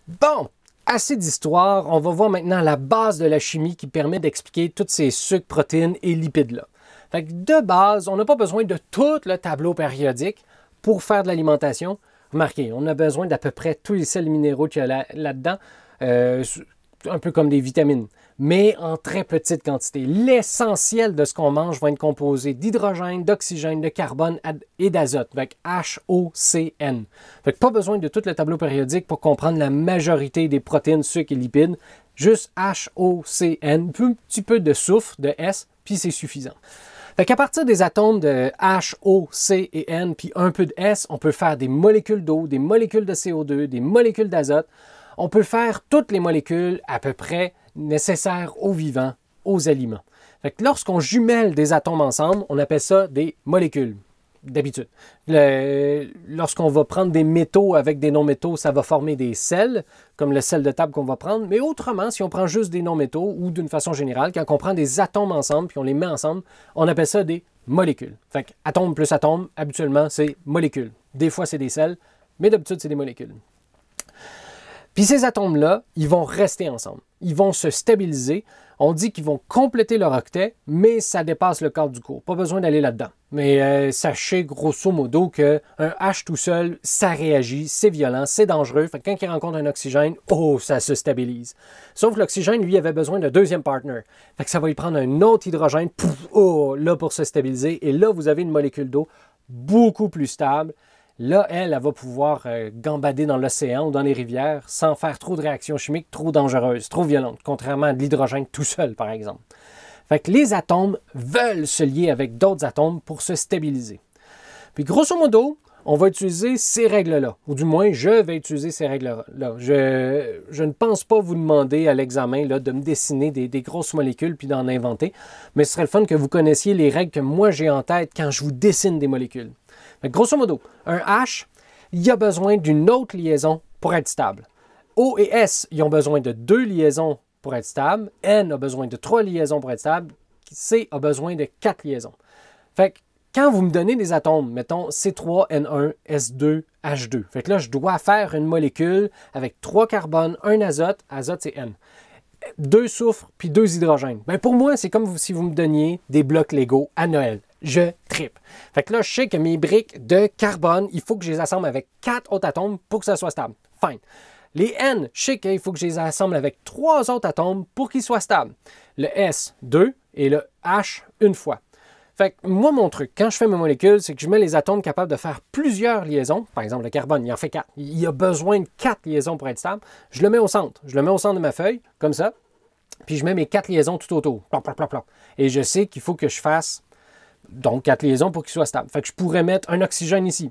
Bon, assez d'histoire. On va voir maintenant la base de la chimie qui permet d'expliquer tous ces sucres, protéines et lipides-là. Fait que de base, on n'a pas besoin de tout le tableau périodique pour faire de l'alimentation. Remarquez, on a besoin d'à peu près tous les sels minéraux qu'il y a là-dedans, un peu comme des vitamines, mais en très petite quantité. L'essentiel de ce qu'on mange va être composé d'hydrogène, d'oxygène, de carbone et d'azote, avec HOCN. Fait que pas besoin de tout le tableau périodique pour comprendre la majorité des protéines, sucres et lipides. Juste HOCN, puis un petit peu de soufre, de S, puis c'est suffisant. Fait qu'à partir des atomes de H, O, C et N, puis un peu de S, on peut faire des molécules d'eau, des molécules de CO2, des molécules d'azote. On peut faire toutes les molécules à peu près nécessaires aux vivants, aux aliments. Fait que lorsqu'on jumelle des atomes ensemble, on appelle ça des molécules, d'habitude. Lorsqu'on va prendre des métaux avec des non-métaux, ça va former des sels, comme le sel de table qu'on va prendre. Mais autrement, si on prend juste des non-métaux ou d'une façon générale, quand on prend des atomes ensemble puis on les met ensemble, on appelle ça des molécules. Fait que atome plus atome, habituellement, c'est molécules. Des fois, c'est des sels, mais d'habitude, c'est des molécules. Puis ces atomes-là, ils vont rester ensemble. Ils vont se stabiliser. On dit qu'ils vont compléter leur octet, mais ça dépasse le cadre du cours. Pas besoin d'aller là-dedans. Mais sachez grosso modo qu'un H tout seul, ça réagit, c'est violent, c'est dangereux. Fait que quand il rencontre un oxygène, oh, ça se stabilise. Sauf que l'oxygène, lui, avait besoin d'un deuxième partner. Fait que ça va lui prendre un autre hydrogène, pouf, oh, là pour se stabiliser. Et là, vous avez une molécule d'eau beaucoup plus stable. Là, elle va pouvoir gambader dans l'océan ou dans les rivières sans faire trop de réactions chimiques trop dangereuses, trop violentes, contrairement à de l'hydrogène tout seul, par exemple. Fait que les atomes veulent se lier avec d'autres atomes pour se stabiliser. Puis, grosso modo, on va utiliser ces règles-là, ou du moins, je vais utiliser ces règles-là. Je ne pense pas vous demander à l'examen de me dessiner des grosses molécules puis d'en inventer, mais ce serait le fun que vous connaissiez les règles que moi j'ai en tête quand je vous dessine des molécules. Fait que grosso modo, un H, il a besoin d'une autre liaison pour être stable. O et S, ils ont besoin de 2 liaisons pour être stable. N a besoin de 3 liaisons pour être stable. C a besoin de 4 liaisons. Fait que quand vous me donnez des atomes, mettons C3N1, S2, H2, fait que là, je dois faire une molécule avec 3 carbones, 1 azote, azote c'est N, 2 soufres puis 2 hydrogènes. Ben pour moi, c'est comme si vous me donniez des blocs Lego à Noël. Je trippe. Fait que là, je sais que mes briques de carbone, il faut que je les assemble avec 4 autres atomes pour que ça soit stable. Fine. Les N, je sais qu'il faut que je les assemble avec 3 autres atomes pour qu'ils soient stables. Le S, 2 et le H, une fois. Fait que moi, mon truc, quand je fais mes molécules, c'est que je mets les atomes capables de faire plusieurs liaisons. Par exemple, le carbone, il en fait 4. Il a besoin de 4 liaisons pour être stable. Je le mets au centre. Je le mets au centre de ma feuille, comme ça. Puis je mets mes 4 liaisons tout autour. Plop, plop, plop, plop. Et je sais qu'il faut que je fasse donc 4 liaisons pour qu'il soit stable. Fait que je pourrais mettre un oxygène ici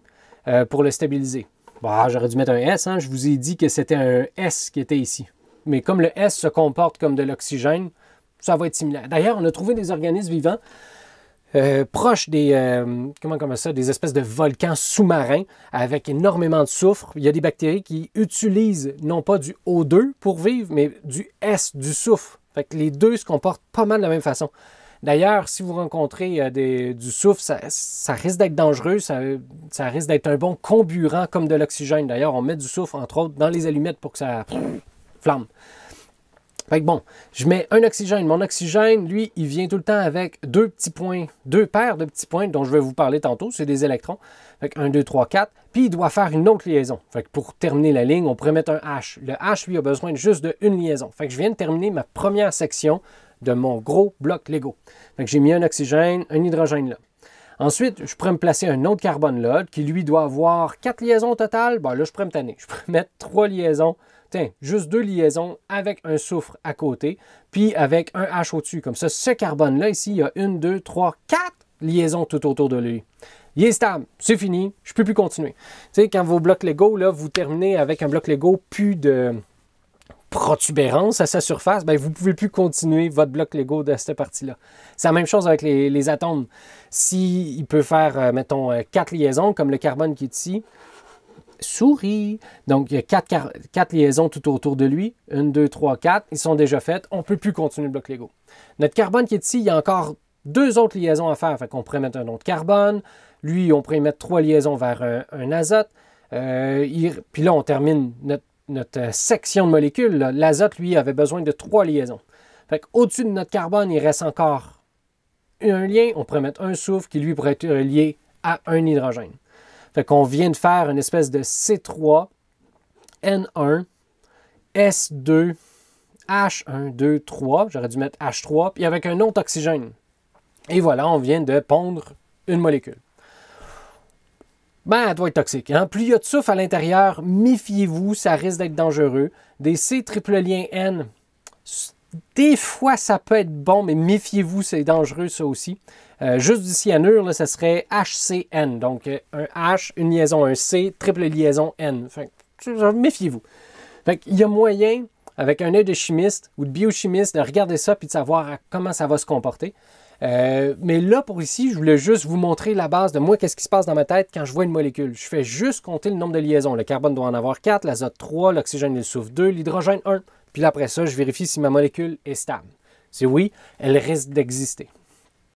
pour le stabiliser. Bah, j'aurais dû mettre un S. Hein? Je vous ai dit que c'était un S qui était ici. Mais comme le S se comporte comme de l'oxygène, ça va être similaire. D'ailleurs, on a trouvé des organismes vivants proches des, des espèces de volcans sous-marins avec énormément de soufre. Il y a des bactéries qui utilisent non pas du O2 pour vivre, mais du S, du soufre. Fait que les deux se comportent pas mal de la même façon. D'ailleurs, si vous rencontrez du soufre, ça risque d'être dangereux, ça risque d'être un bon comburant comme de l'oxygène. D'ailleurs, on met du soufre, entre autres, dans les allumettes pour que ça flamme. Fait que bon, je mets un oxygène. Mon oxygène, lui, il vient tout le temps avec 2 petits points, 2 paires de petits points dont je vais vous parler tantôt. C'est des électrons. Fait que 1, 2, 3, 4. Puis il doit faire une autre liaison. Fait que pour terminer la ligne, on pourrait mettre un H. Le H, lui, a besoin juste d'une liaison. Fait que je viens de terminer ma première section de mon gros bloc Lego. Fait que j'ai mis un oxygène, un hydrogène là. Ensuite, je pourrais me placer un autre carbone là, qui lui doit avoir 4 liaisons au total. Bon, là, je pourrais me tanner. Je pourrais mettre 3 liaisons. Tiens, juste 2 liaisons avec un soufre à côté, puis avec un H au-dessus. Comme ça, ce carbone-là, ici, il y a 1, 2, 3, 4 liaisons tout autour de lui. Il est stable, c'est fini, je ne peux plus continuer. Tu sais, quand vos blocs Lego, là, vous terminez avec un bloc Lego plus de protubérance à sa surface, bien, vous ne pouvez plus continuer votre bloc Lego de cette partie-là. C'est la même chose avec les atomes. S'il peut faire, mettons, 4 liaisons, comme le carbone qui est ici, souris. Donc, il y a 4 liaisons tout autour de lui. 1, 2, 3, 4. Ils sont déjà faites. On ne peut plus continuer le bloc Lego. Notre carbone qui est ici, il y a encore 2 autres liaisons à faire. Fait qu'on pourrait mettre un autre carbone. Lui, on pourrait mettre 3 liaisons vers un azote. Puis là, on termine notre notre section de molécules, l'azote, lui, avait besoin de 3 liaisons. Fait qu'au-dessus de notre carbone, il reste encore un lien. On pourrait mettre un soufre qui, lui, pourrait être relié à un hydrogène. Fait qu'on vient de faire une espèce de C3, N1, S2, H1, 2, 3. J'aurais dû mettre H3, puis avec un autre oxygène. Et voilà, on vient de pondre une molécule. Ben, elle doit être toxique. Hein? Plus il y a de soufre à l'intérieur, méfiez-vous, ça risque d'être dangereux. Des C triple lien N, des fois ça peut être bon, mais méfiez-vous, c'est dangereux ça aussi. Juste du cyanure, là, ça serait HCN. Donc un H, une liaison, un C, triple liaison N. Fait, méfiez-vous. Fait qu'il y a moyen, avec un œil de chimiste ou de biochimiste, de regarder ça et de savoir comment ça va se comporter. Mais là, pour ici, je voulais juste vous montrer la base de moi, qu'est-ce qui se passe dans ma tête quand je vois une molécule. Je fais juste compter le nombre de liaisons. Le carbone doit en avoir 4, l'azote 3, l'oxygène et le soufre 2, l'hydrogène 1. Puis après ça, je vérifie si ma molécule est stable. Si oui, elle risque d'exister.